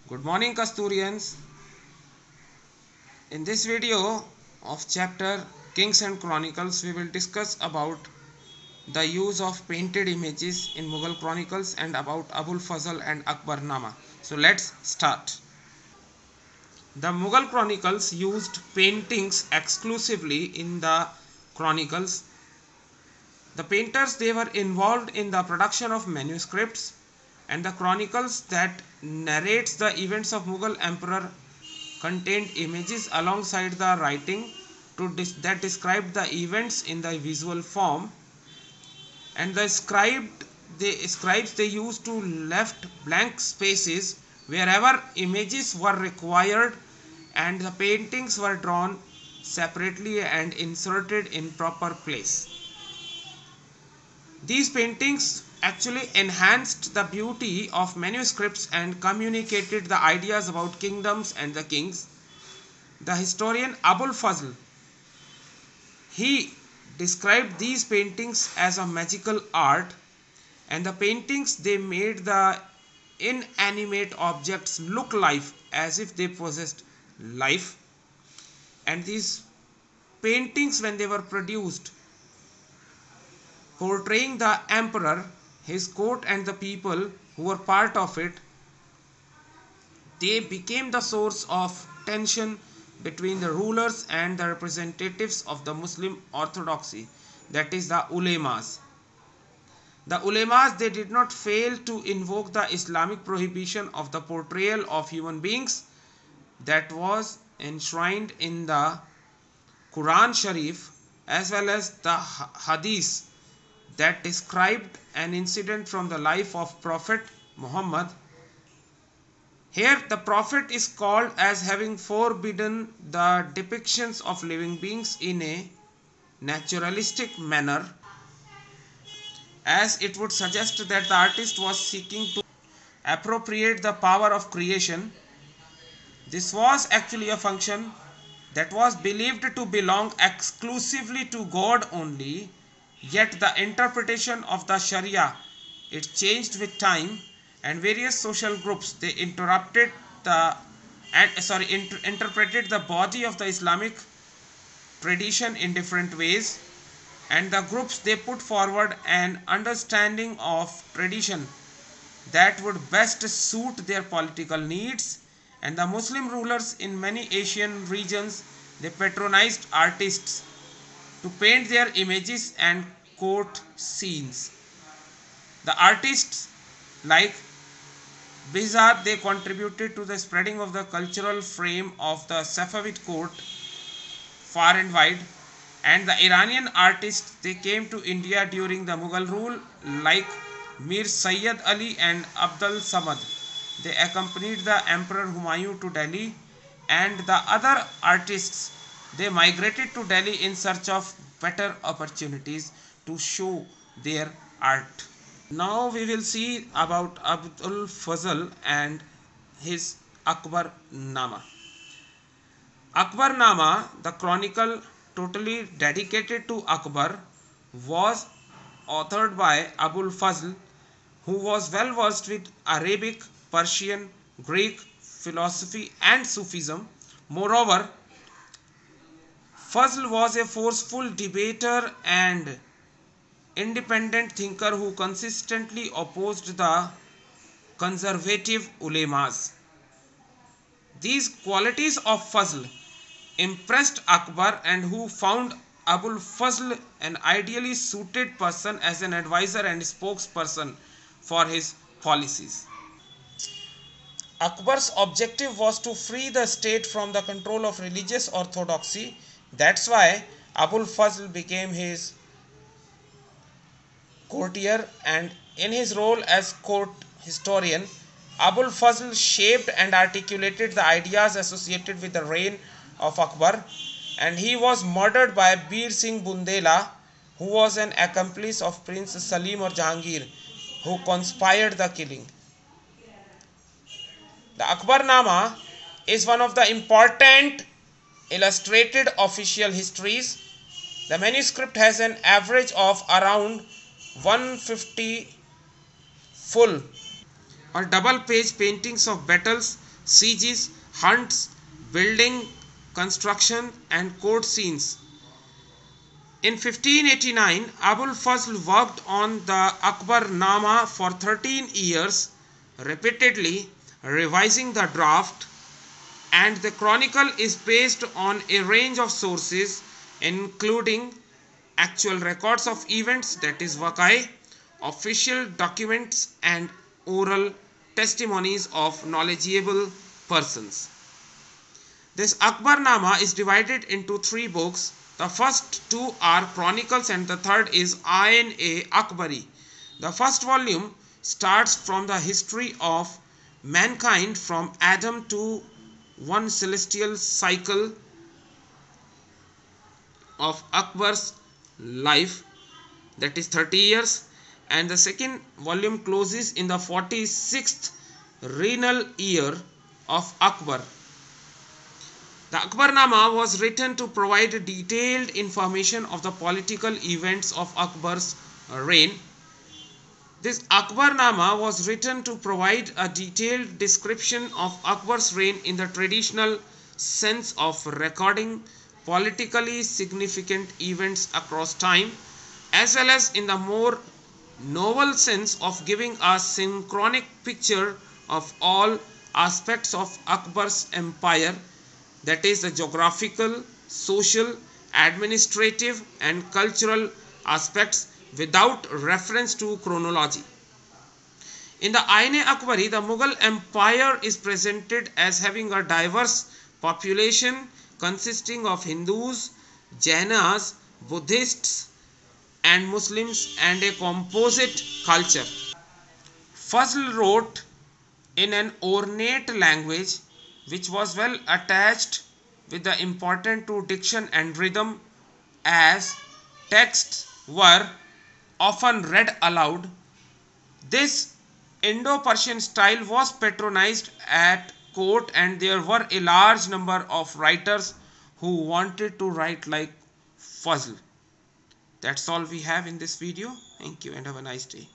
Good morning, Kasturians. In this video of chapter Kings and Chronicles, we will discuss about the use of painted images in Mughal Chronicles and about Abul Fazl and Akbarnama. So let's start. The Mughal Chronicles used paintings exclusively in the chronicles. The painters they were involved in the production of manuscripts, and the chronicles that narrates the events of Mughal emperor contained images alongside the writing that described the events in the visual form. And the scribes they used to left blank spaces wherever images were required, and the paintings were drawn separately and inserted in proper place. These paintings actually enhanced the beauty of manuscripts and communicated the ideas about kingdoms and the kings. The historian Abul Fazl, he described these paintings as a magical art, and the paintings they made the inanimate objects look life as if they possessed life. And these paintings, when they were produced, portraying the emperor, his court, and the people who were part of it, they became the source of tension between the rulers and the representatives of the Muslim orthodoxy, that is the ulemas. The ulemas they did not fail to invoke the Islamic prohibition of the portrayal of human beings that was enshrined in the Quran Sharif, as well as the hadith that described an incident from the life of Prophet Muhammad. Here the Prophet is called as having forbidden the depictions of living beings in a naturalistic manner, as it would suggest that the artist was seeking to appropriate the power of creation. This was actually a function that was believed to belong exclusively to God only, yet the interpretation of the Sharia it changed with time, and various social groups they interpreted the body of the Islamic tradition in different ways, and the groups they put forward an understanding of tradition that would best suit their political needs. And the Muslim rulers in many Asian regions they patronized artists to paint their images and court scenes. The artists like Behzad they contributed to the spreading of the cultural frame of the Safavid court far and wide, and the Iranian artists they came to India during the Mughal rule like Mir Sayyid Ali and Abdul Samad. They accompanied the Emperor Humayun to Delhi, and the other artists they migrated to Delhi in search of better opportunities to show their art. Now we will see about Abul Fazl and his Akbarnama. Akbarnama, the chronicle totally dedicated to Akbar, was authored by Abul Fazl, who was well versed with Arabic, Persian, Greek philosophy and Sufism. Moreover, Fazl was a forceful debater and independent thinker who consistently opposed the conservative ulemas. These qualities of Fazl impressed Akbar, and who found Abul Fazl an ideally suited person as an advisor and spokesperson for his policies. Akbar's objective was to free the state from the control of religious orthodoxy. That's why Abul Fazl became his courtier, and in his role as court historian, Abul Fazl shaped and articulated the ideas associated with the reign of Akbar, and he was murdered by Bir Singh Bundela, who was an accomplice of Prince Salim or Jahangir, who conspired the killing. The Akbarnama is one of the important illustrated official histories. The manuscript has an average of around 150 full or double page paintings of battles sieges, hunts, building, construction, and court scenes. In 1589, Abul Fazl worked on the Akbarnama for 13 years, repeatedly revising the draft, and the chronicle is based on a range of sources including actual records of events, that is waqai, official documents, and oral testimonies of knowledgeable persons. This Akbarnama is divided into three books. The first two are chronicles and the third is Ain-e-Akbari. The first volume starts from the history of mankind from Adam to one celestial cycle of Akbar's life, that is 30 years, and the second volume closes in the 46th regnal year of Akbar. The Akbarnama was written to provide detailed information of the political events of Akbar's reign. This Akbarnama was written to provide a detailed description of Akbar's reign in the traditional sense of recording politically significant events across time, as well as in the more novel sense of giving a synchronic picture of all aspects of Akbar's empire, that is the geographical, social, administrative, and cultural aspects without reference to chronology. In the Ain-e-Akbari, the Mughal Empire is presented as having a diverse population consisting of Hindus, Jainas, Buddhists, and Muslims, and a composite culture. Fazl wrote in an ornate language which was well attached with the important to diction and rhythm, as texts were often read aloud. This Indo-Persian style was patronized at court, and there were a large number of writers who wanted to write like Fazl. That's all we have in this video. Thank you and have a nice day.